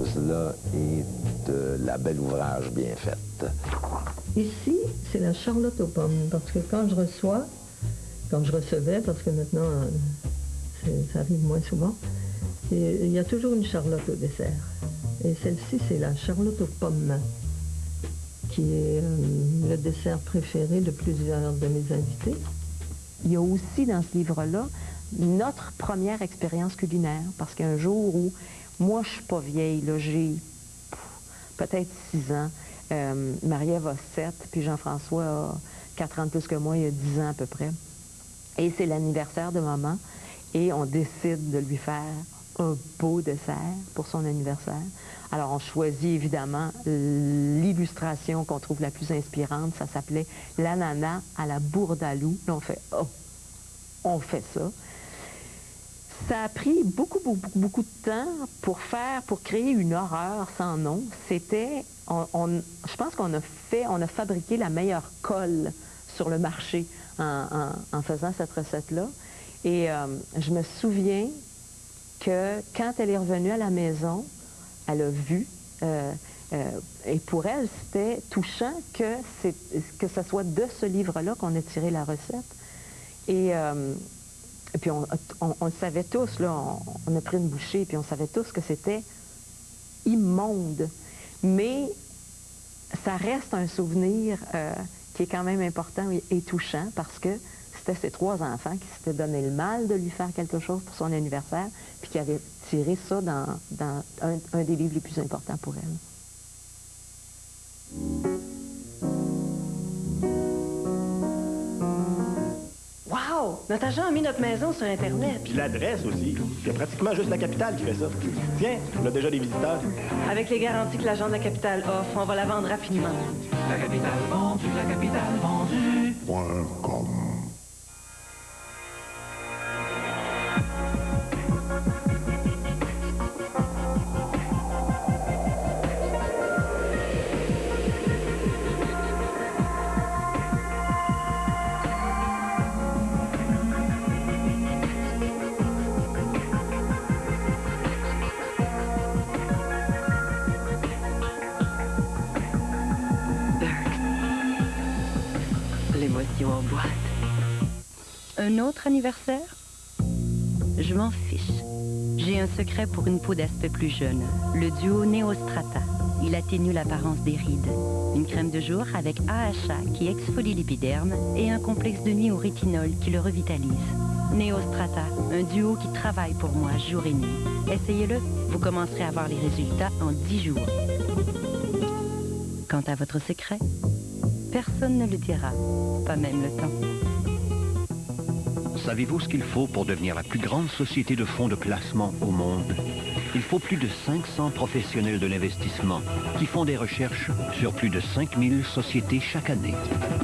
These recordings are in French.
chose-là et de la belle ouvrage bien faite. Ici, c'est la charlotte aux pommes, parce que quand je recevais, parce que maintenant, ça arrive moins souvent, il y a toujours une charlotte au dessert. Et celle-ci, c'est la charlotte aux pommes, qui est le dessert préféré de plusieurs de mes invités. Il y a aussi dans ce livre-là notre première expérience culinaire, parce qu'un jour où, moi je suis pas vieille, là, j'ai peut-être 6 ans, Marie-Ève a 7, puis Jean-François a 4 ans de plus que moi, il y a 10 ans à peu près. Et c'est l'anniversaire de maman, et on décide de lui faire un beau dessert pour son anniversaire. Alors on choisit évidemment l'illustration qu'on trouve la plus inspirante, ça s'appelait l'ananas à la bourdaloue. Là on fait, oh, on fait ça. Ça a pris beaucoup de temps pour créer une horreur sans nom. C'était, je pense qu'on a fabriqué la meilleure colle sur le marché en faisant cette recette-là. Et je me souviens que quand elle est revenue à la maison, elle a vu, et pour elle, c'était touchant que ce soit de ce livre-là qu'on ait tiré la recette. Et puis on le savait tous, là, on a pris une bouchée, puis on savait tous que c'était immonde. Mais ça reste un souvenir qui est quand même important et touchant, parce que c'était ses 3 enfants qui s'étaient donné le mal de lui faire quelque chose pour son anniversaire, puis qui avaient tiré ça dans un des livres les plus importants pour elle. Wow! Notre agent a mis notre maison sur Internet. Puis l'adresse aussi. Il y a pratiquement juste la capitale qui fait ça. Tiens, on a déjà des visiteurs. Avec les garanties que l'agent de la capitale offre, on va la vendre rapidement. La capitale vendue, la capitale vendue. .com. L'émotion en boîte. Un autre anniversaire? Je m'en fiche. J'ai un secret pour une peau d'aspect plus jeune. Le duo Neostrata. Il atténue l'apparence des rides. Une crème de jour avec AHA qui exfolie l'épiderme et un complexe de nuit au rétinol qui le revitalise. Neostrata, un duo qui travaille pour moi jour et nuit. Essayez-le, vous commencerez à voir les résultats en 10 jours. Quant à votre secret, personne ne le dira, pas même le temps. Savez-vous ce qu'il faut pour devenir la plus grande société de fonds de placement au monde? Il faut plus de 500 professionnels de l'investissement qui font des recherches sur plus de 5000 sociétés chaque année.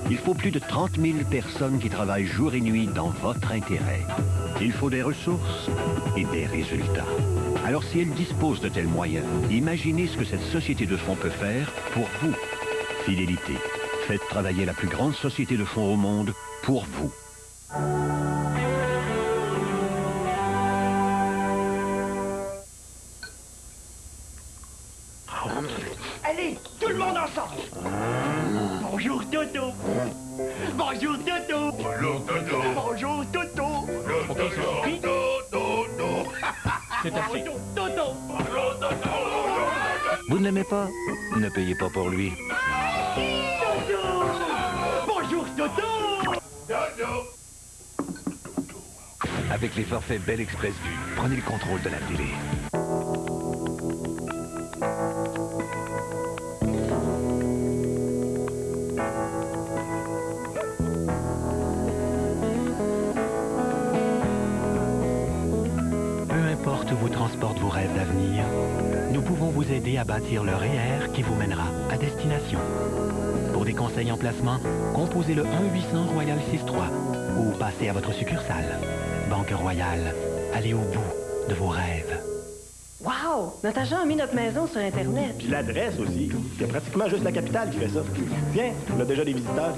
Il faut plus de 30 000 personnes qui travaillent jour et nuit dans votre intérêt. Il faut des ressources et des résultats. Alors si elle dispose de tels moyens, imaginez ce que cette société de fonds peut faire pour vous. Fidélité. Faites travailler la plus grande société de fonds au monde pour vous. Allez, tout le monde ensemble. Bonjour Toto. Bonjour Toto. Bonjour Toto. Bonjour Toto. Bonjour Toto. C'est assez. Toto. Vous ne l'aimez pas? Ne payez pas pour lui. Toto. Bonjour Toto. Avec les forfaits Bell Express Vue, prenez le contrôle de la télé. Peu importe où vous transportent vos rêves d'avenir, nous pouvons vous aider à bâtir le REER qui vous mènera à destination. Pour des conseils en placement, composez le 1-800 Royal 63 ou passez à votre succursale. Banque Royale, allez au bout de vos rêves. Wow! Notre agent a mis notre maison sur Internet. Puis l'adresse aussi. Il y a pratiquement juste la capitale qui fait ça. Tiens, on a déjà des visiteurs.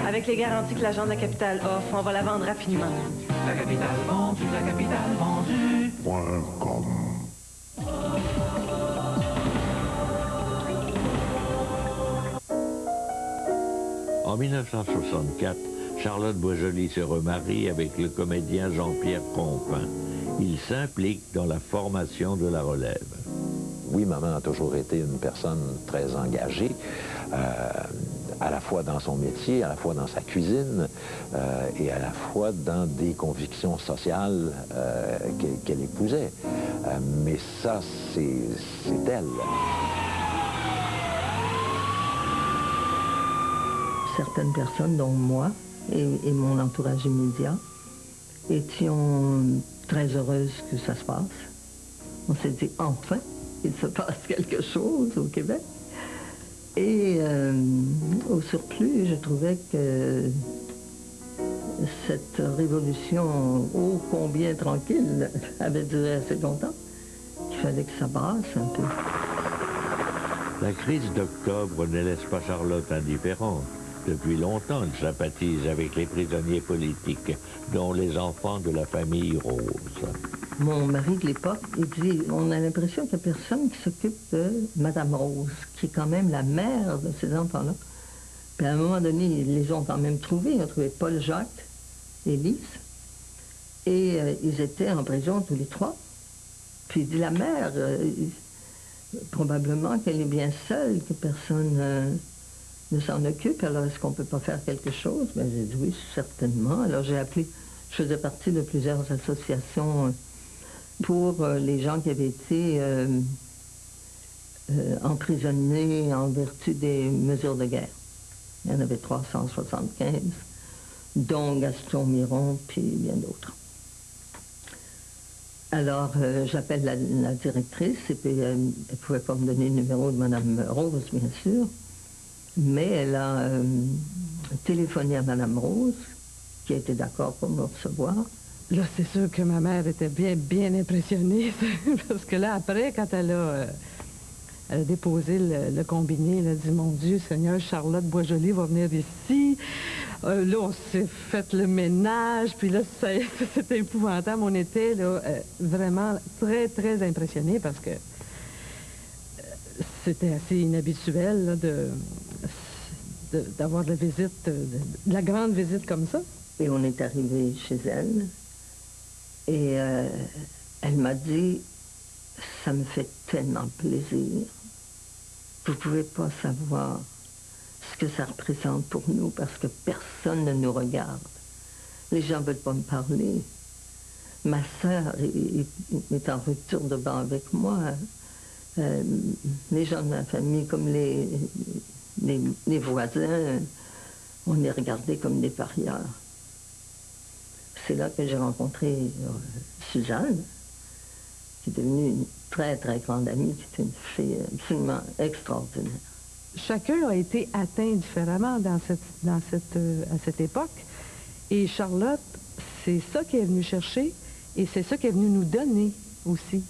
Avec les garanties que l'agent de la capitale offre, on va la vendre rapidement. La capitale vendue, la capitale vendue. .com. En 1964, Charlotte Boisjoli se remarie avec le comédien Jean-Pierre Crompin. Il s'implique dans la formation de la relève. Oui, maman a toujours été une personne très engagée, à la fois dans son métier, à la fois dans sa cuisine et à la fois dans des convictions sociales qu'elle épousait. Mais ça, c'est elle. Certaines personnes, dont moi et mon entourage immédiat, étions très heureuses que ça se passe. On s'est dit, enfin, il se passe quelque chose au Québec. Et au surplus, je trouvais que cette révolution, ô combien tranquille, avait duré assez longtemps, qu'il fallait que ça brasse un peu. La crise d'octobre ne laisse pas Charlotte indifférente. Depuis longtemps, elle sympathise avec les prisonniers politiques, dont les enfants de la famille Rose. Mon mari de l'époque, il dit, on a l'impression qu'il n'y a personne qui s'occupe de Madame Rose, qui est quand même la mère de ces enfants-là. Puis à un moment donné, ils les ont quand même trouvés. Ils ont trouvé Paul Jacques et Lise. Et ils étaient en prison tous les trois. Puis il dit, la mère, probablement qu'elle est bien seule, que personne ne s'en occupe. Alors est-ce qu'on ne peut pas faire quelque chose? Ben, j'ai dit oui, certainement. Alors j'ai appelé, je faisais partie de plusieurs associations pour les gens qui avaient été emprisonnés en vertu des mesures de guerre. Il y en avait 375, dont Gaston Miron, puis bien d'autres. Alors, j'appelle la directrice, et puis elle ne pouvait pas me donner le numéro de Mme Rose, bien sûr, mais elle a téléphoné à Mme Rose, qui a été d'accord pour me recevoir. Là, c'est sûr que ma mère était bien impressionnée, parce que là, après, quand elle a déposé le combiné, elle a dit, mon Dieu, Seigneur, Charlotte Boisjoli va venir ici. Là, on s'est fait le ménage, puis là, c'était épouvantable. On était là, vraiment très impressionnés, parce que c'était assez inhabituel là, d'avoir de la visite, de la grande visite comme ça. Et on est arrivé chez elle. Et elle m'a dit, ça me fait tellement plaisir. Vous ne pouvez pas savoir ce que ça représente pour nous parce que personne ne nous regarde. Les gens ne veulent pas me parler. Ma sœur est en rupture de banc avec moi. Les gens de ma famille, comme les voisins, on est regardés comme des parias. C'est là que j'ai rencontré Suzanne, qui est devenue une très grande amie, qui est une fille absolument extraordinaire. Chacun a été atteint différemment à cette époque. Et Charlotte, c'est ça qu'elle est venue chercher et c'est ça qu'elle est venue nous donner aussi.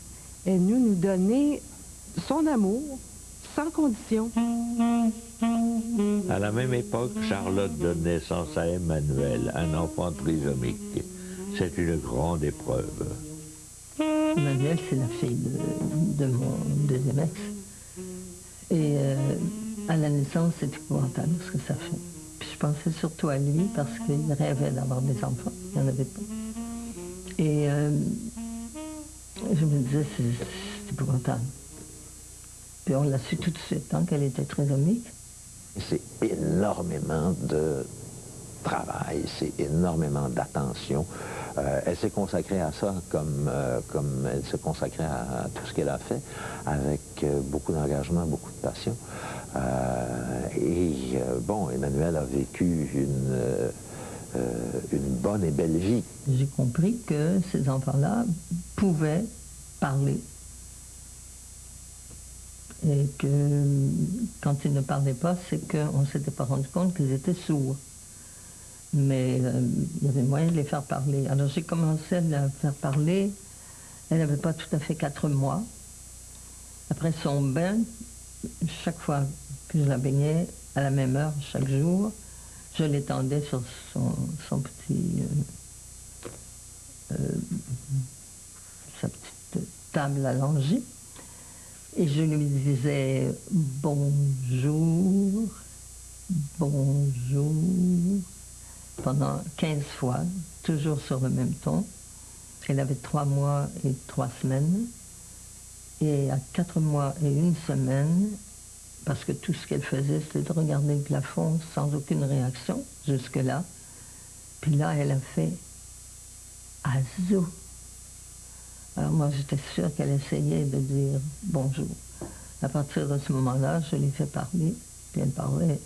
Elle est venue nous donner son amour, sans condition. À la même époque, Charlotte donne naissance à Emmanuel, un enfant trisomique. C'est une grande épreuve. Emmanuel, c'est la fille de mon deuxième ex. Et à la naissance, c'est épouvantable ce que ça fait. Puis je pensais surtout à lui parce qu'il rêvait d'avoir des enfants. Il n'y en avait pas. Et je me disais, c'est épouvantable. Puis on l'a su tout de suite, hein, qu'elle était trisomique. C'est énormément de travail, c'est énormément d'attention. Elle s'est consacrée à ça comme elle se consacrait à tout ce qu'elle a fait, avec beaucoup d'engagement, beaucoup de passion. Bon, Emmanuel a vécu une bonne et belle vie. J'ai compris que ces enfants-là pouvaient parler. Et que quand ils ne parlaient pas, c'est qu'on ne s'était pas rendu compte qu'ils étaient sourds. Mais il y avait moyen de les faire parler. Alors j'ai commencé à la faire parler. Elle n'avait pas tout à fait 4 mois. Après son bain, chaque fois que je la baignais, à la même heure, chaque jour, je l'étendais sur son petit... sa petite table allongée. Et je lui disais « bonjour ». bonjour pendant 15 fois, toujours sur le même ton. Elle avait 3 mois et 3 semaines. Et à 4 mois et 1 semaine, parce que tout ce qu'elle faisait, c'était de regarder le plafond sans aucune réaction, jusque-là. Puis là, elle a fait Azou. Alors moi, j'étais sûre qu'elle essayait de dire bonjour. À partir de ce moment-là, je l'ai fait parler, puis elle parlait.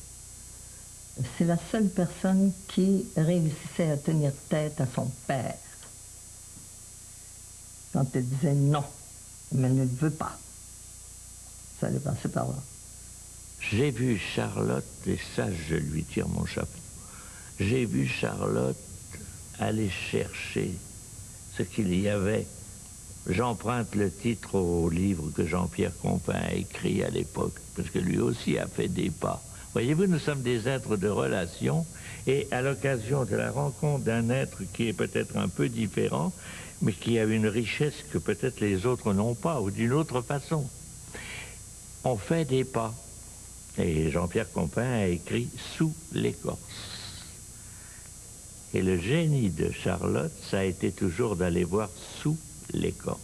C'est la seule personne qui réussissait à tenir tête à son père. Quand elle disait non, mais elle ne le veut pas. Ça allait passer par là. J'ai vu Charlotte, et ça, je lui tire mon chapeau. J'ai vu Charlotte aller chercher ce qu'il y avait. J'emprunte le titre au livre que Jean-Pierre Compin a écrit à l'époque, parce que lui aussi a fait des pas. Voyez-vous, nous sommes des êtres de relation, et à l'occasion de la rencontre d'un être qui est peut-être un peu différent, mais qui a une richesse que peut-être les autres n'ont pas, ou d'une autre façon, on fait des pas. Et Jean-Pierre Compin a écrit « Sous l'écorce ». Et le génie de Charlotte, ça a été toujours d'aller voir sous l'écorce.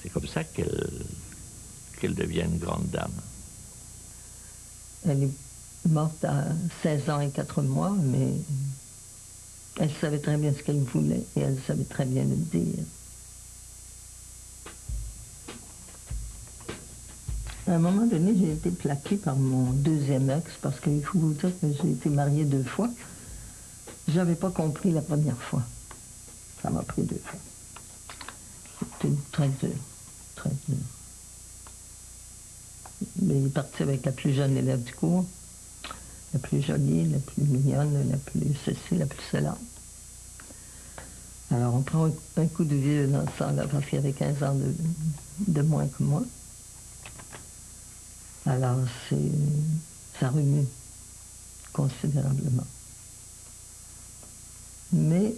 C'est comme ça qu'elle devient une grande dame. Elle est morte à 16 ans et 4 mois, mais elle savait très bien ce qu'elle voulait et elle savait très bien le dire. À un moment donné, j'ai été plaquée par mon deuxième ex parce qu'il faut vous dire que j'ai été mariée 2 fois. Je n'avais pas compris la première fois. Ça m'a pris 2 fois. C'était très dur, très dur. Mais il est parti avec la plus jeune élève du cours, la plus jolie, la plus mignonne, la plus ceci, la plus cela. Alors on prend un coup de vieux dans ce temps-là parce qu'il y avait 15 ans de moins que moi. Alors ça remue considérablement. Mais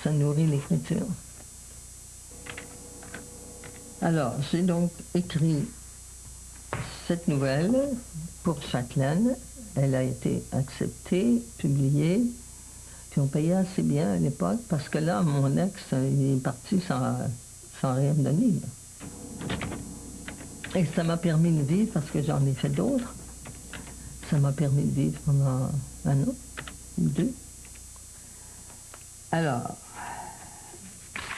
ça nourrit l'écriture. Alors, j'ai donc écrit cette nouvelle pour Châtelaine. Elle a été acceptée, publiée, puis on payait assez bien à l'époque, parce que là, mon ex, il est parti sans rien donner. Et ça m'a permis de vivre, parce que j'en ai fait d'autres. Ça m'a permis de vivre pendant 1 an ou 2. Alors,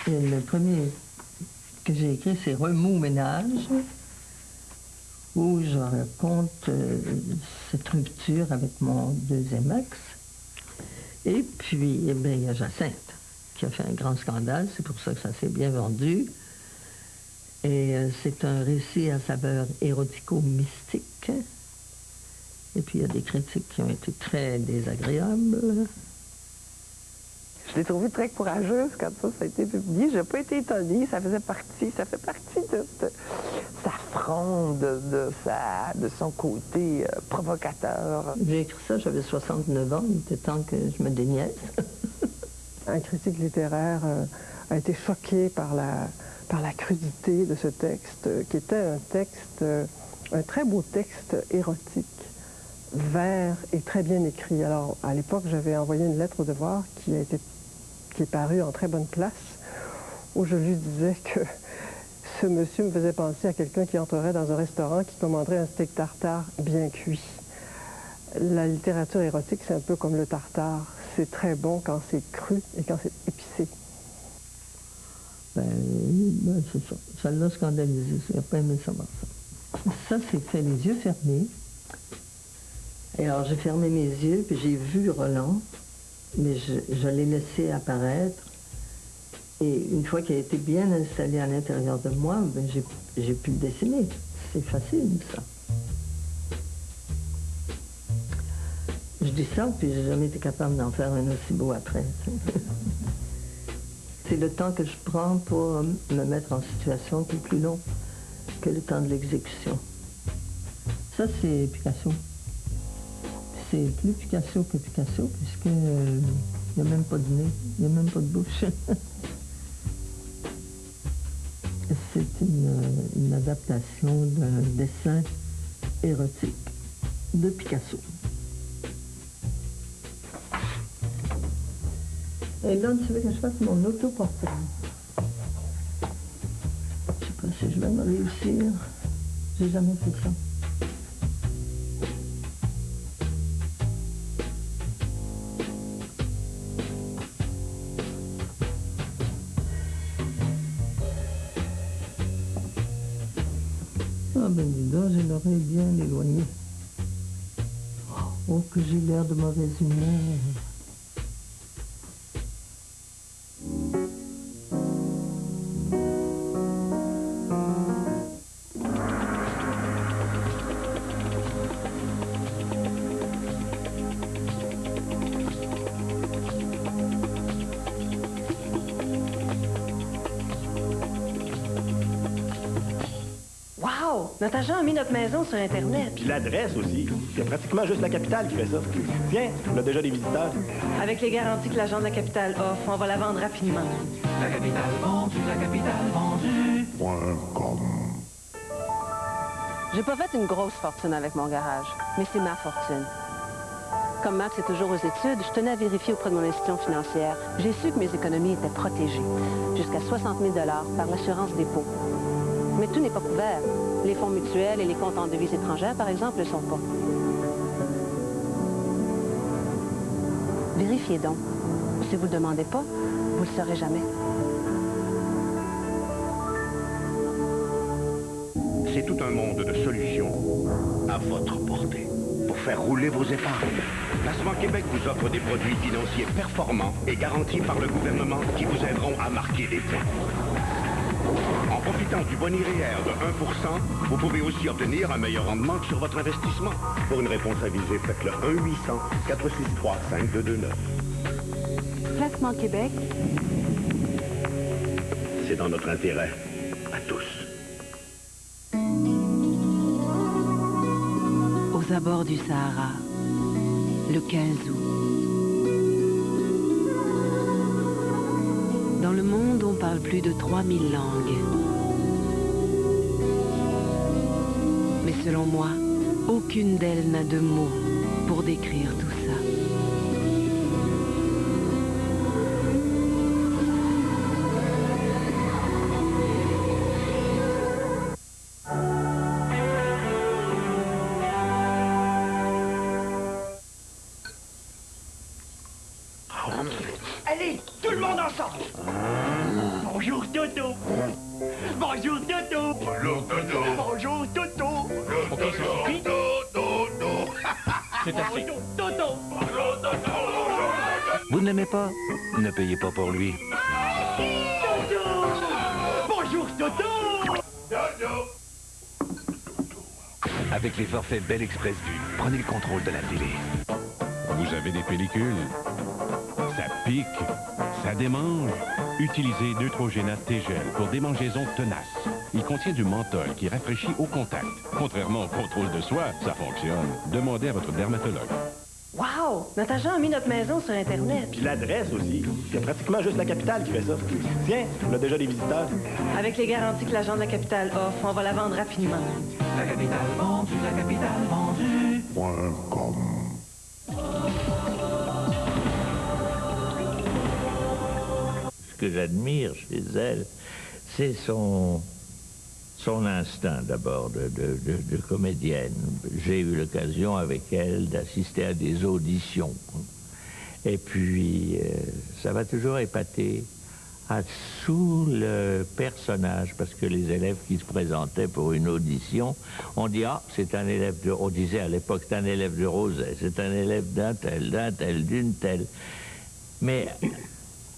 le premier que j'ai écrit, c'est Remous-ménage, où je raconte cette rupture avec mon deuxième ex. Et puis, eh bien, il y a Jacinthe, qui a fait un grand scandale, c'est pour ça que ça s'est bien vendu. Et c'est un récit à saveur érotico-mystique. Et puis, il y a des critiques qui ont été très désagréables. Je l'ai trouvée très courageuse quand ça a été publié. Je n'ai pas été étonnée. Ça fait partie de sa fronde, de son côté provocateur. J'ai écrit ça, j'avais 69 ans. Il était temps que je me déniaise. Un critique littéraire a été choqué par la crudité de ce texte, qui était un très beau texte érotique, vert et très bien écrit. Alors, à l'époque, j'avais envoyé une lettre au devoir qui est parue en très bonne place, où je lui disais que ce monsieur me faisait penser à quelqu'un qui entrerait dans un restaurant qui commanderait un steak tartare bien cuit. La littérature érotique, c'est un peu comme le tartare. C'est très bon quand c'est cru et quand c'est épicé. Ben, c'est ça. Ça l'a scandalisé. Il n'a pas aimé savoir ça. Ça, c'est fait les yeux fermés. Et alors, j'ai fermé mes yeux, puis j'ai vu Roland, mais je l'ai laissé apparaître. Et une fois qu'il a été bien installé à l'intérieur de moi, ben, j'ai pu le dessiner. C'est facile, ça. Je dis ça, puis j'ai jamais été capable d'en faire un aussi beau après. C'est le temps que je prends pour me mettre en situation qui est plus long que le temps de l'exécution. Ça, c'est Picasso. C'est plus Picasso que Picasso, puisque il n'y a même pas de nez, il n'y a même pas de bouche. C'est une adaptation d'un dessin érotique. de Picasso. Et là, tu veux que je fasse mon autoportrait. Je sais pas si je vais me réussir. J'ai jamais fait ça. Ah ben dis donc, je l'aurais bien éloigné. Oh, que j'ai l'air de mauvaise humeur. Notre agent a mis notre maison sur Internet. Puis l'adresse aussi. Il y a pratiquement juste la capitale qui fait ça. Tiens, on a déjà des visiteurs. Avec les garanties que l'agent de la capitale offre, on va la vendre rapidement. La capitale vendue, la capitale vendue. .com. J'ai pas fait une grosse fortune avec mon garage, mais c'est ma fortune. Comme Max est toujours aux études, je tenais à vérifier auprès de mon institution financière. J'ai su que mes économies étaient protégées, jusqu'à 60 000 $ par l'assurance dépôt. Mais tout n'est pas couvert. Les fonds mutuels et les comptes en devises étrangères, par exemple, ne le sont pas. Vérifiez donc. Si vous ne le demandez pas, vous ne le saurez jamais. C'est tout un monde de solutions à votre portée pour faire rouler vos épargnes. Placement Québec vous offre des produits financiers performants et garantis par le gouvernement qui vous aideront à marquer des points. En profitant du boni REER de 1%, vous pouvez aussi obtenir un meilleur rendement que sur votre investissement. Pour une réponse avisée, faites le 1-800-463-5229. Placement Québec. C'est dans notre intérêt, à tous. Aux abords du Sahara, le Kazoo. Dans le monde, on parle plus de 3000 langues. Mais selon moi, aucune d'elles n'a de mots pour décrire tout ça. Allez, tout le monde ensemble. Bonjour Toto. Bonjour Toto. Bonjour Toto. Bonjour Toto. Ok, ça suffit. Toto. C'est assez. Toto. Vous ne l'aimez pas? Ne payez pas pour lui. Toto. Bonjour Toto. Toto. Avec les forfaits Bell Express Vue, prenez le contrôle de la télé. Vous avez des pellicules? Ça pique, ça démange. Utilisez Neutrogena T-Gel pour démangeaisons tenaces. Il contient du menthol qui rafraîchit au contact. Contrairement au contrôle de soi, ça fonctionne. Demandez à votre dermatologue. Wow! Notre agent a mis notre maison sur Internet. Puis l'adresse aussi. Il y a pratiquement juste la capitale qui fait ça. Tiens, on a déjà des visiteurs. Avec les garanties que l'agent de la capitale offre, on va la vendre rapidement. La capitale vendue, la capitale vendue. .com. Ce que j'admire chez elle, c'est son instinct d'abord de comédienne. J'ai eu l'occasion avec elle d'assister à des auditions. Et puis, ça m'a toujours épaté sous le personnage, parce que les élèves qui se présentaient pour une audition, on dit, ah, c'est un élève de... On disait à l'époque, c'est un élève de Roset, c'est un élève d'un tel, d'une telle. Mais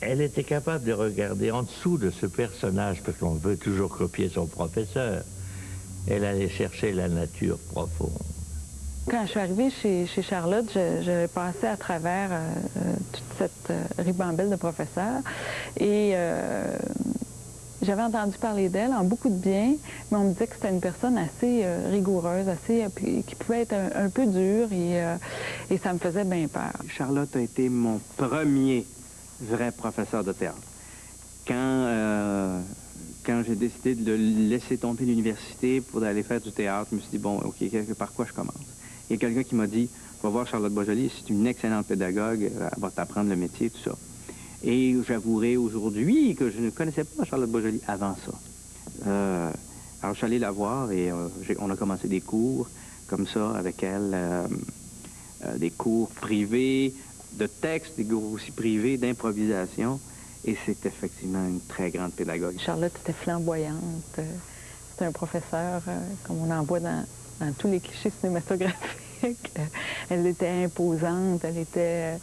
elle était capable de regarder en dessous de ce personnage, parce qu'on veut toujours copier son professeur. Elle allait chercher la nature profonde. Quand je suis arrivée chez Charlotte, je passais à travers toute cette ribambelle de professeurs et j'avais entendu parler d'elle en beaucoup de bien, mais on me disait que c'était une personne assez rigoureuse, qui pouvait être un peu dure et ça me faisait bien peur. Charlotte a été mon premier vrai professeur de théâtre. Quand j'ai décidé de laisser tomber l'université pour aller faire du théâtre, je me suis dit, bon, OK, par quoi je commence? Il y a quelqu'un qui m'a dit, va voir Charlotte Boisjoli, c'est une excellente pédagogue, elle va t'apprendre le métier, tout ça. Et j'avouerai aujourd'hui que je ne connaissais pas Charlotte Boisjoli avant ça. Alors je suis allé la voir et on a commencé des cours comme ça avec elle, des cours privés de texte, des cours aussi privés d'improvisation. Et c'est effectivement une très grande pédagogue. Charlotte était flamboyante. C'était un professeur, comme on en voit dans tous les clichés cinématographiques. Elle était imposante, elle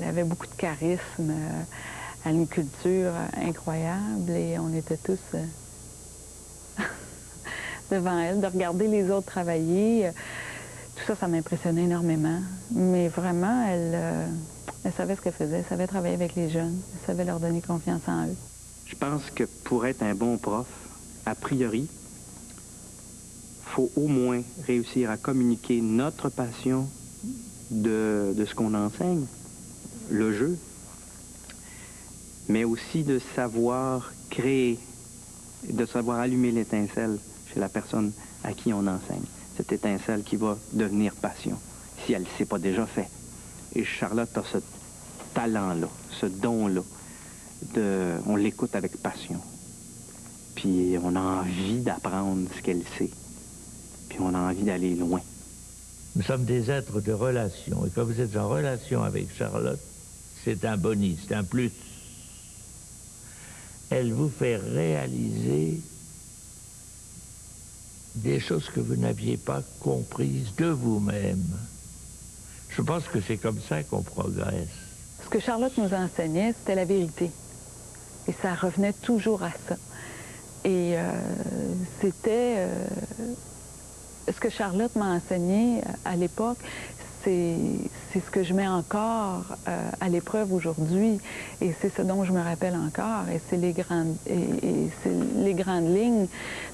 avait beaucoup de charisme, elle a une culture incroyable et on était tous devant elle, de regarder les autres travailler. Tout ça, ça m'impressionnait énormément. Mais vraiment, elle savait ce qu'elle faisait, elle savait travailler avec les jeunes, elle savait leur donner confiance en eux. Je pense que pour être un bon prof, a priori, il faut au moins réussir à communiquer notre passion de ce qu'on enseigne, le jeu, mais aussi de savoir créer, de savoir allumer l'étincelle chez la personne à qui on enseigne. Cette étincelle qui va devenir passion, si elle ne s'est pas déjà fait. Et Charlotte a ce talent-là, ce don-là, on l'écoute avec passion. Puis on a envie d'apprendre ce qu'elle sait. Puis on a envie d'aller loin. Nous sommes des êtres de relation. Et quand vous êtes en relation avec Charlotte, c'est un bonus, c'est un plus. Elle vous fait réaliser des choses que vous n'aviez pas comprises de vous-même. Je pense que c'est comme ça qu'on progresse. Ce que Charlotte nous enseignait, c'était la vérité. Et ça revenait toujours à ça. Et c'était... ce que Charlotte m'a enseigné à l'époque, c'est ce que je mets encore à l'épreuve aujourd'hui. Et c'est ce dont je me rappelle encore. Et c'est les grandes lignes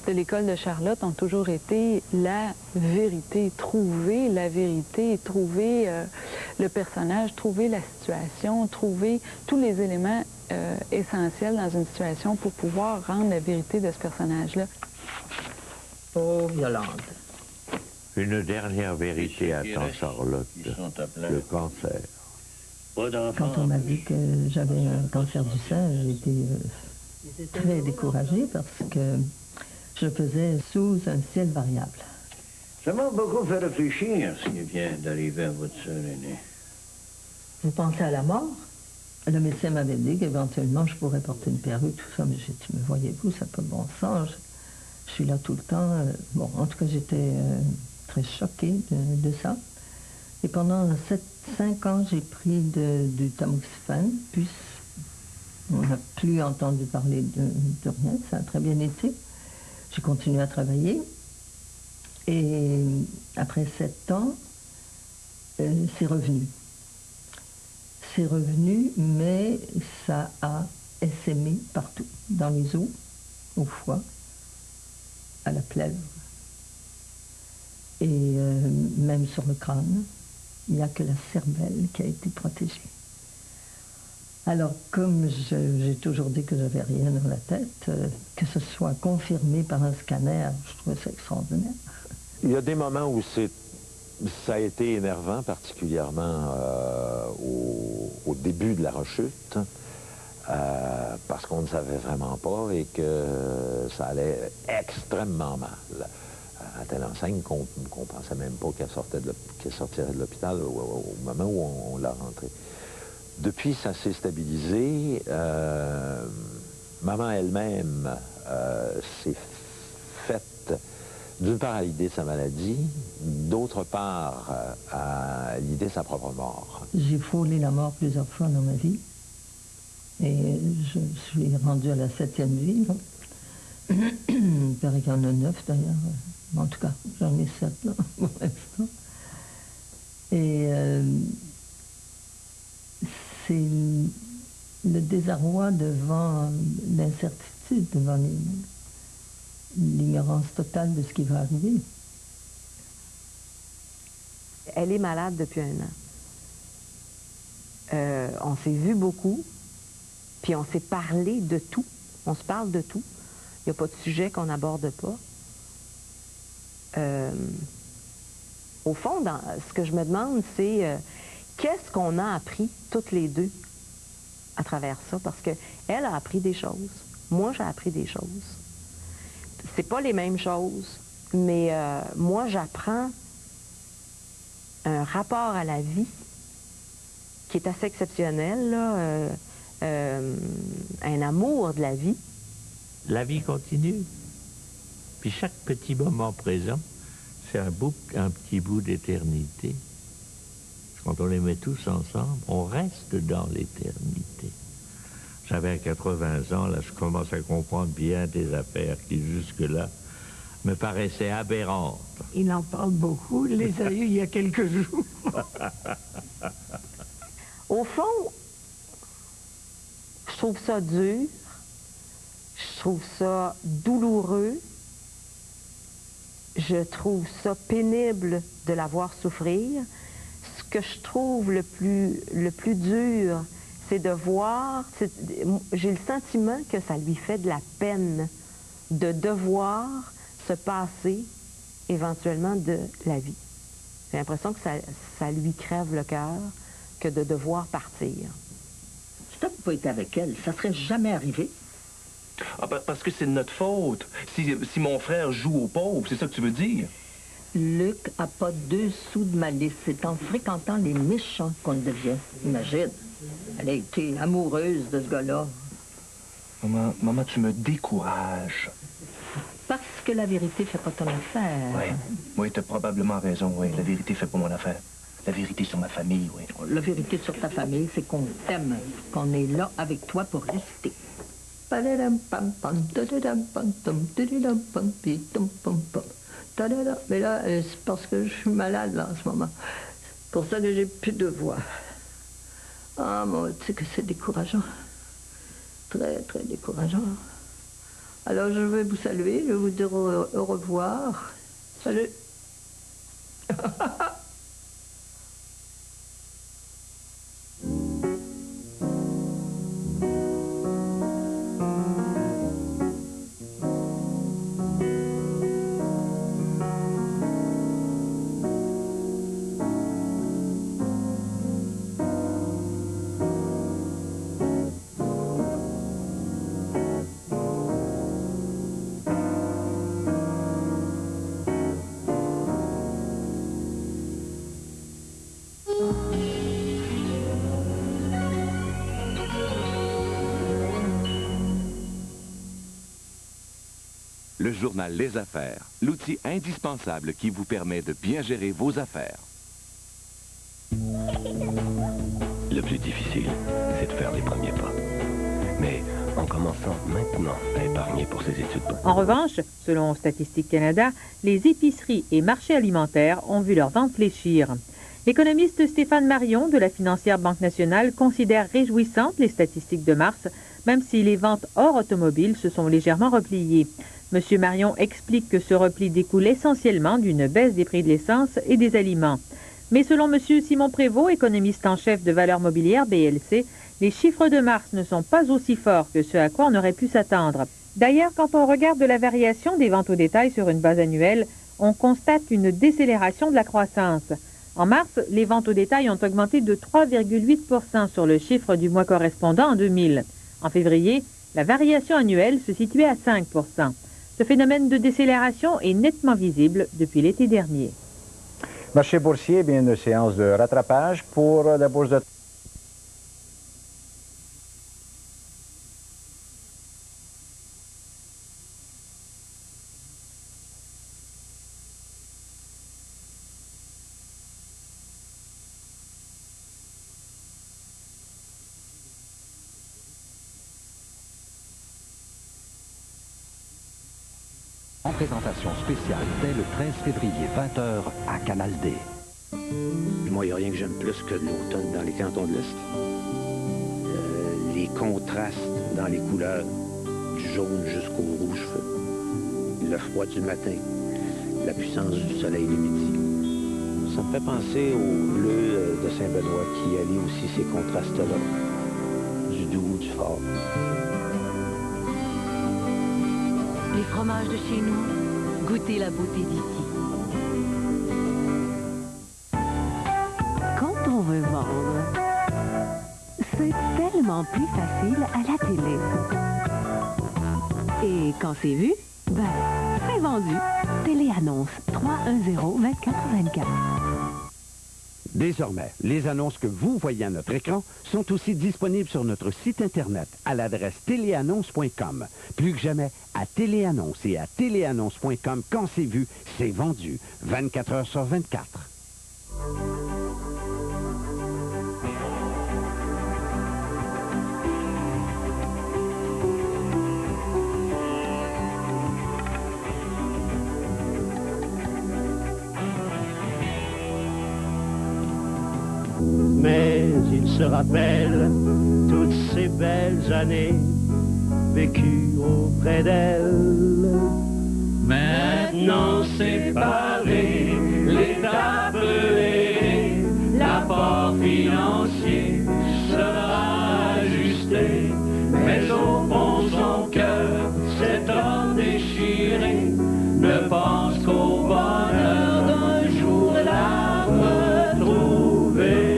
de l'école de Charlotte ont toujours été la vérité. Trouver la vérité, trouver le personnage, trouver la situation, trouver tous les éléments essentiels dans une situation pour pouvoir rendre la vérité de ce personnage-là. Oh, Yolande. Une dernière vérité attend Charlotte, le cancer. Quand on m'a dit que j'avais un cancer du sein, j'ai été très découragée parce que je faisais sous un ciel variable. Ça m'a beaucoup fait réfléchir ce qui vient d'arriver à votre sœur aînée. Vous pensez à la mort? Le médecin m'avait dit qu'éventuellement je pourrais porter une perruque, tout ça, mais j'ai dit, mais voyez-vous, ça n'a pas de bon sens. Je suis là tout le temps. Bon, en tout cas, j'étais très choquée de ça. Et pendant 5 ans, j'ai pris du tamoxifène, puis on n'a plus entendu parler de rien, ça a très bien été. J'ai continué à travailler. Et après 7 ans, c'est revenu. C'est revenu, mais ça a essaimé partout, dans les os, au foie, à la plèvre, et même sur le crâne. Il n'y a que la cervelle qui a été protégée. Alors, comme j'ai toujours dit que j'avais rien dans la tête, que ce soit confirmé par un scanner, je trouvais ça extraordinaire. Il y a des moments où ça a été énervant, particulièrement au début de la rechute, parce qu'on ne savait vraiment pas et que ça allait extrêmement mal. À telle enseigne qu'on ne pensait même pas qu'elle sortirait de l'hôpital au moment où on l'a rentrée. Depuis, ça s'est stabilisé. Maman elle-même s'est faite, d'une part, à l'idée de sa maladie, d'autre part, à l'idée de sa propre mort. J'ai frôlé la mort plusieurs fois dans ma vie. Et je suis rendue à la 7e vie. Il paraît qu'il y en a 9 d'ailleurs. En tout cas, j'en ai 7 là, pour l'instant. Et c'est le désarroi devant l'incertitude, devant l'ignorance totale de ce qui va arriver. Elle est malade depuis 1 an. On s'est vu beaucoup, puis on s'est parlé de tout. On se parle de tout. Il n'y a pas de sujet qu'on n'aborde pas. Au fond, ce que je me demande, c'est qu'est-ce qu'on a appris toutes les deux à travers ça? Parce qu'elle a appris des choses. Moi, j'ai appris des choses. C'est pas les mêmes choses, mais moi, j'apprends un rapport à la vie qui est assez exceptionnel, là, un amour de la vie. La vie continue. Puis chaque petit moment présent, c'est un petit bout d'éternité. Quand on les met tous ensemble, on reste dans l'éternité. J'avais 80 ans, là, je commence à comprendre bien des affaires qui, jusque-là, me paraissaient aberrantes. Il en parle beaucoup, il les a eues il y a quelques jours. Au fond, je trouve ça dur, je trouve ça douloureux, je trouve ça pénible de la voir souffrir. Ce que je trouve le plus dur, c'est de voir, j'ai le sentiment que ça lui fait de la peine de devoir se passer éventuellement de la vie. J'ai l'impression que ça lui crève le cœur que de devoir partir. Si tu n'avais pas été avec elle, ça serait jamais arrivé? Ah, parce que c'est de notre faute. Si mon frère joue aux pauvres, c'est ça que tu veux dire? Luc a pas 2 sous de malice. C'est en fréquentant les méchants qu'on le devient. Imagine, elle a été amoureuse de ce gars-là. Maman, tu me décourages. Parce que la vérité fait pas ton affaire. Oui, t'as probablement raison, oui. La vérité fait pas mon affaire. La vérité sur ma famille, oui. La vérité sur ta famille, c'est qu'on t'aime, qu'on est là avec toi pour rester. Mais là, c'est parce que je suis malade, là, en ce moment. C'est pour ça que j'ai plus de voix. Ah, moi, tu sais que c'est décourageant. Très, très décourageant. Alors, je vais vous saluer, je vais vous dire au revoir. Salut! Le journal Les Affaires, l'outil indispensable qui vous permet de bien gérer vos affaires. Le plus difficile, c'est de faire les premiers pas. Mais en commençant maintenant à épargner pour ses études. En revanche, selon Statistique Canada, les épiceries et marchés alimentaires ont vu leurs ventes fléchir. L'économiste Stéphane Marion de la financière Banque nationale considère réjouissantes les statistiques de mars, même si les ventes hors automobile se sont légèrement repliées. M. Marion explique que ce repli découle essentiellement d'une baisse des prix de l'essence et des aliments. Mais selon M. Simon Prévost, économiste en chef de Valeurs Mobilières BLC, les chiffres de mars ne sont pas aussi forts que ce à quoi on aurait pu s'attendre. D'ailleurs, quand on regarde la variation des ventes au détail sur une base annuelle, on constate une décélération de la croissance. En mars, les ventes au détail ont augmenté de 3,8% sur le chiffre du mois correspondant en 2000. En février, la variation annuelle se situait à 5%. Ce phénomène de décélération est nettement visible depuis l'été dernier. Marché boursier, bien une séance de rattrapage pour la bourse de... En présentation spéciale dès le 13 février, 20h, à Canal D. Moi, il n'y a rien que j'aime plus que l'automne dans les cantons de l'Est. Les contrastes dans les couleurs, du jaune jusqu'au rouge, le froid du matin, la puissance du soleil du midi. Ça me fait penser au bleu de Saint-Benoît qui allie aussi ces contrastes-là, du doux, du fort. Les fromages de chez nous, goûtez la beauté d'ici. tellement plus facile à la télé. Et quand c'est vu, ben, c'est vendu. Téléannonce 310-2424. Désormais, les annonces que vous voyez à notre écran sont aussi disponibles sur notre site Internet à l'adresse téléannonce.com. Plus que jamais, à Téléannonce et à téléannonce.com, quand c'est vu, c'est vendu. 24 heures sur 24. Mais il se rappelle toutes ces belles années vécues auprès d'elle. Maintenant séparés, l'étape est, l'apport financier sera ajusté. Mais au fond de son cœur, cet homme déchiré ne pense qu'au bonheur d'un jour la retrouver.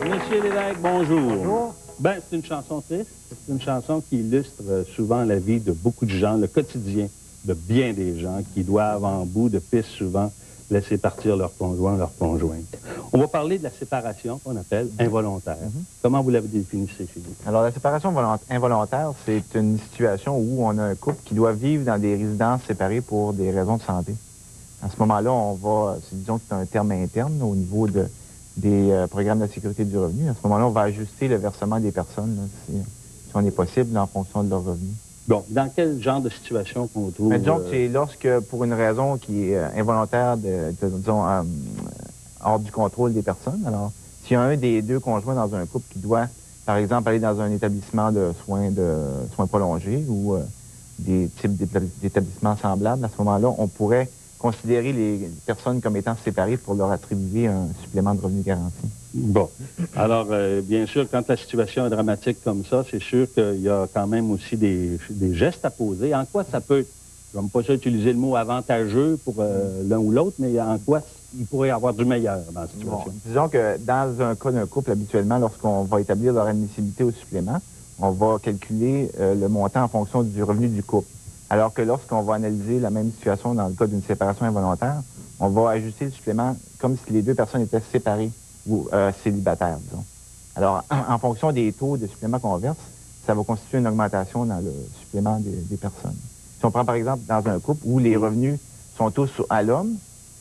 Monsieur Lévesque, bonjour. Bonjour. Ben, c'est une chanson triste. C'est une chanson qui illustre souvent la vie de beaucoup de gens, le quotidien de bien des gens qui doivent, en bout de piste, souvent laisser partir leur conjoint, leur conjointe. On va parler de la séparation qu'on appelle involontaire. Comment vous l'avez définissé chez vous? Alors, la séparation involontaire, c'est une situation où on a un couple qui doit vivre dans des résidences séparées pour des raisons de santé. À ce moment-là, on va, disons que c'est un terme interne au niveau des programmes de la sécurité du revenu. À ce moment-là, on va ajuster le versement des personnes, là, si on est possible, en fonction de leur revenu. Bon, dans quel genre de situation qu'on trouve? Mais disons que c'est lorsque, pour une raison qui est involontaire, disons, hors du contrôle des personnes. Alors, s'il y a un des deux conjoints dans un couple qui doit, par exemple, aller dans un établissement de soins prolongés ou des types d'établissements semblables, à ce moment-là, on pourrait considérer les personnes comme étant séparées pour leur attribuer un supplément de revenu garanti. Bon. Alors, bien sûr, quand la situation est dramatique comme ça, c'est sûr qu'il y a quand même aussi des gestes à poser. En quoi ça peut, je n'aime pas ça utiliser le mot avantageux pour l'un ou l'autre, mais en quoi il pourrait y avoir du meilleur dans la situation? Bon, disons que dans un cas d'un couple, habituellement, lorsqu'on va établir leur admissibilité au supplément, on va calculer le montant en fonction du revenu du couple. Alors que lorsqu'on va analyser la même situation dans le cas d'une séparation involontaire, on va ajuster le supplément comme si les deux personnes étaient séparées ou célibataires, disons. Alors, en fonction des taux de supplément qu'on verse, ça va constituer une augmentation dans le supplément des personnes. Si on prend par exemple dans un couple où les revenus sont tous à l'homme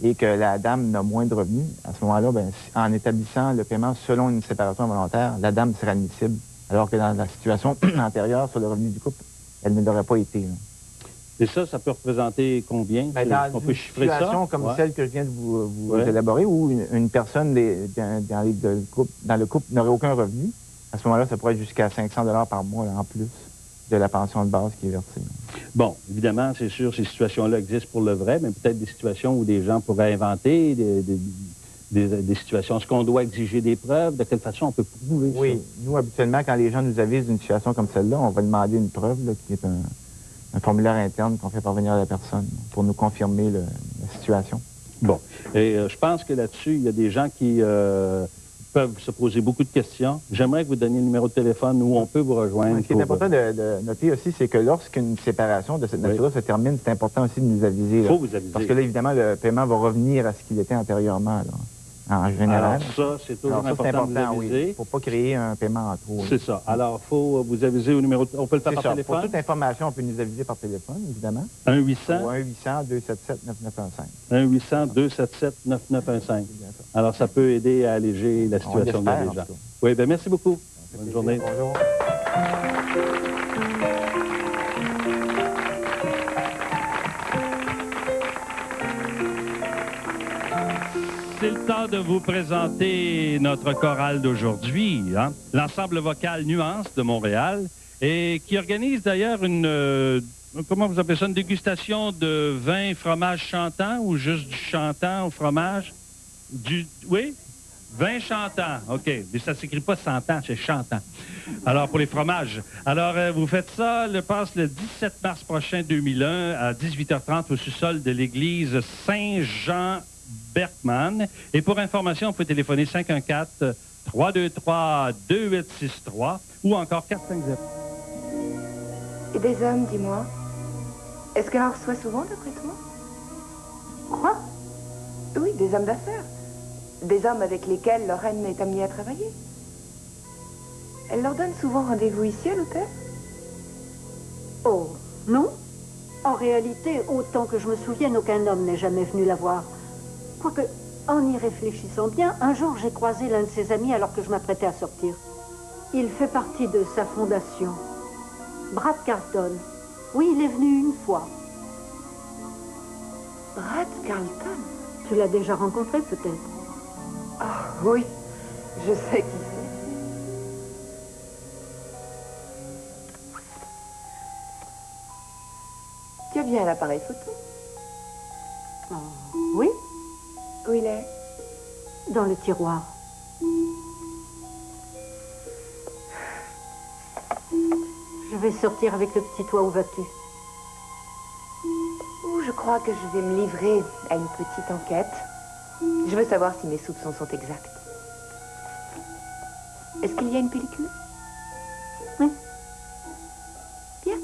et que la dame n'a moins de revenus, à ce moment-là, ben, en établissant le paiement selon une séparation involontaire, la dame serait admissible, alors que dans la situation antérieure sur le revenu du couple, elle ne l'aurait pas été. Là. Et ça peut représenter combien? Ben, dans une situation comme celle que je viens de vous élaborer, où une personne dans le couple n'aurait aucun revenu, à ce moment-là, ça pourrait être jusqu'à 500 $ par mois là, en plus de la pension de base qui est versée. Bon, évidemment, c'est sûr, ces situations-là existent pour le vrai, mais peut-être des situations où des gens pourraient inventer des situations. Est-ce qu'on doit exiger des preuves? De quelle façon on peut prouver ça? Oui, nous, habituellement, quand les gens nous avisent d'une situation comme celle-là, on va demander une preuve là, qui est un formulaire interne qu'on fait parvenir à la personne pour nous confirmer la situation. Bon. Et je pense que là-dessus, il y a des gens qui peuvent se poser beaucoup de questions. J'aimerais que vous donniez le numéro de téléphone où on peut vous rejoindre. Ce qui est important de noter aussi, c'est que lorsqu'une séparation de cette nature-là se termine, c'est important aussi de nous aviser. Il faut vous aviser. Parce que là, évidemment, le paiement va revenir à ce qu'il était antérieurement, là, en général. Alors ça, c'est toujours important de vous aviser. Oui. Il ne faut pas créer un paiement en trop. C'est ça. Alors, il faut vous aviser au numéro... On peut le faire par téléphone? Pour toute information, on peut nous aviser par téléphone, évidemment. 1-800? Ou 1-800-277-9915. 1-800-277-9915. Alors, ça peut aider à alléger la situation des gens. Oui, bien, merci beaucoup. Bonne journée. Bonjour. C'est le temps de vous présenter notre chorale d'aujourd'hui, hein? L'ensemble vocal Nuance de Montréal, et qui organise d'ailleurs une, comment vous appelez ça, une dégustation de vin fromage chantant ou juste du chantant au fromage? Oui? Vin chantant, OK. Mais ça ne s'écrit pas chantant, c'est chantant. Alors, pour les fromages. Alors, vous faites ça, je pense, le 17 mars prochain 2001, à 18h30, au sous-sol de l'église Saint-Jean-Berkman. Et pour information, vous pouvez téléphoner 514-323-2863 ou encore 450. Et des hommes, dis-moi. Est-ce qu'elle en reçoit souvent, d'après toi? Quoi? Oui, des hommes d'affaires. Des hommes avec lesquels Lorraine est amenée à travailler. Elle leur donne souvent rendez-vous ici, à l'hôtel? Oh, non. En réalité, autant que je me souvienne, aucun homme n'est jamais venu la voir. Quoique, en y réfléchissant bien, un jour, j'ai croisé l'un de ses amis alors que je m'apprêtais à sortir. Il fait partie de sa fondation. Brad Carlton. Oui, il est venu une fois. Brad Carlton? Tu l'as déjà rencontré, peut-être? Ah, oui. Je sais qui c'est. Tu as bien l'appareil photo? Oui. Où il est? Dans le tiroir. Je vais sortir avec le petit toit. Où vas-tu? Oh, je crois que je vais me livrer à une petite enquête. Je veux savoir si mes soupçons sont exacts. Est-ce qu'il y a une pellicule? Oui. Bien.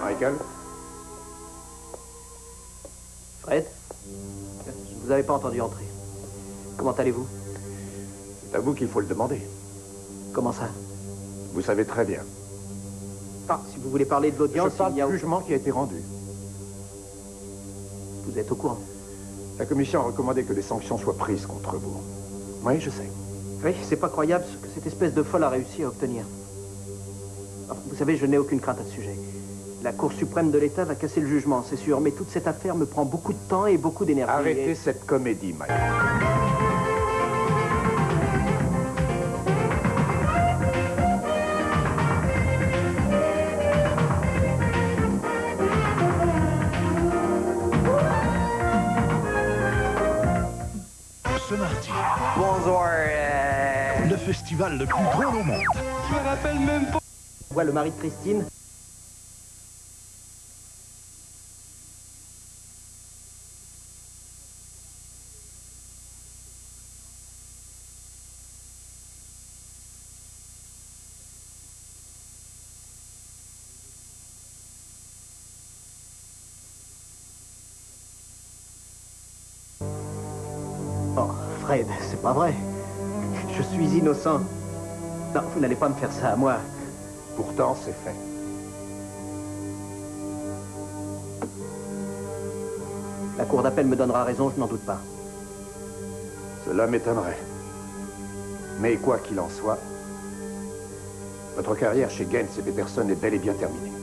Michael? Fred? Je ne vous avais pas entendu entrer. Comment allez-vous? C'est à vous qu'il faut le demander. Comment ça? Vous savez très bien. Ah, si vous voulez parler de l'audience, Je parle il y a... du jugement qui a été rendu. Vous êtes au courant? La commission a recommandé que des sanctions soient prises contre vous. Oui, je sais. Oui, c'est pas croyable ce que cette espèce de folle a réussi à obtenir. Enfin, vous savez, je n'ai aucune crainte à ce sujet. La Cour suprême de l'État va casser le jugement, c'est sûr, mais toute cette affaire me prend beaucoup de temps et beaucoup d'énergie. Arrêtez cette comédie, Michael. Ce mardi. Bonjour. Le festival le plus drôle au monde. Je me rappelle même pas. Voilà le mari de Christine. Oh, Fred, c'est pas vrai. Je suis innocent. Non, vous n'allez pas me faire ça à moi. Pourtant, c'est fait. La cour d'appel me donnera raison, je n'en doute pas. Cela m'étonnerait. Mais quoi qu'il en soit, votre carrière chez Gaines et Peterson est bel et bien terminée.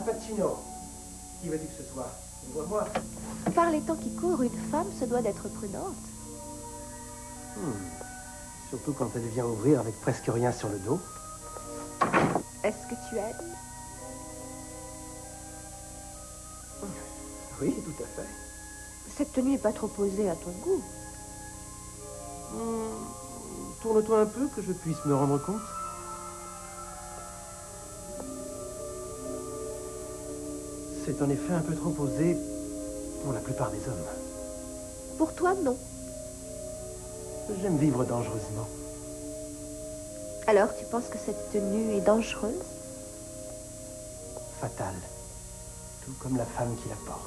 Pacino. Qui veux-tu que ce soit? Vois-moi. Par les temps qui courent, une femme se doit d'être prudente. Surtout quand elle vient ouvrir avec presque rien sur le dos. Est-ce que tu aimes? Oui, tout à fait. Cette tenue n'est pas trop posée à ton goût. Tourne-toi un peu que je puisse me rendre compte. C'est en effet un peu trop posé pour la plupart des hommes. Pour toi, non. J'aime vivre dangereusement. Alors, tu penses que cette tenue est dangereuse? Fatale. Tout comme la femme qui la porte.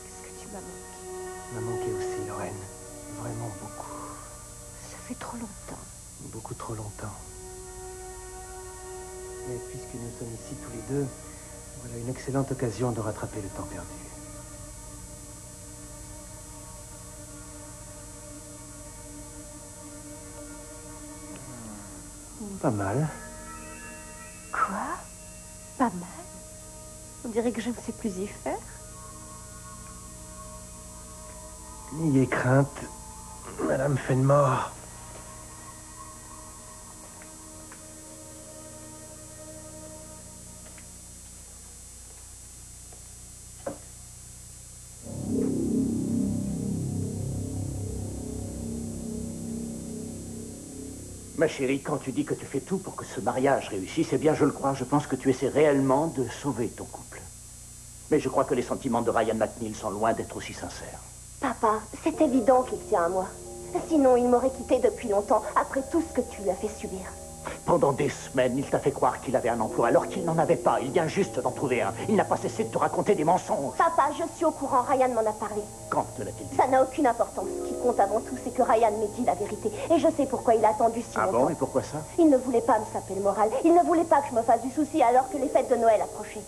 Qu'est-ce que tu m'as manqué? M'a manqué aussi, Lorraine. Vraiment beaucoup. Ça fait trop longtemps. Beaucoup trop longtemps. Mais puisque nous sommes ici tous les deux, voilà une excellente occasion de rattraper le temps perdu. Pas mal. Quoi? Pas mal? On dirait que je ne sais plus y faire. N'ayez crainte, Madame Fenmore. Ma chérie, quand tu dis que tu fais tout pour que ce mariage réussisse, eh bien, je le crois. Je pense que tu essaies réellement de sauver ton couple. Mais je crois que les sentiments de Ryan McNeil sont loin d'être aussi sincères. Papa, c'est évident qu'il tient à moi. Sinon, il m'aurait quitté depuis longtemps, après tout ce que tu lui as fait subir. Pendant des semaines, il t'a fait croire qu'il avait un emploi alors qu'il n'en avait pas. Il vient juste d'en trouver un. Il n'a pas cessé de te raconter des mensonges. Papa, je suis au courant, Ryan m'en a parlé. Quand te l'a-t-il dit? Ça n'a aucune importance. Ce qui compte avant tout, c'est que Ryan m'ait dit la vérité. Et je sais pourquoi il a attendu si longtemps. Ah bon? Et pourquoi ça? Il ne voulait pas me saper le moral. Il ne voulait pas que je me fasse du souci alors que les fêtes de Noël approchaient.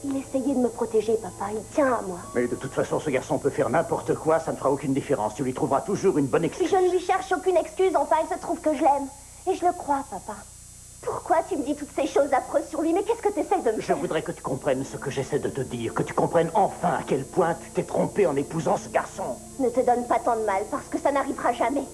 Il essayait de me protéger, papa. Il tient à moi. Mais de toute façon, ce garçon peut faire n'importe quoi. Ça ne fera aucune différence. Tu lui trouveras toujours une bonne excuse. Je ne lui cherche aucune excuse. Enfin, il se trouve que je l'aime. Et je le crois, papa. Pourquoi tu me dis toutes ces choses affreuses sur lui? Mais qu'est-ce que tu essaies de me faire? Je voudrais que tu comprennes ce que j'essaie de te dire. Que tu comprennes enfin à quel point tu t'es trompé en épousant ce garçon. Ne te donne pas tant de mal, parce que ça n'arrivera jamais.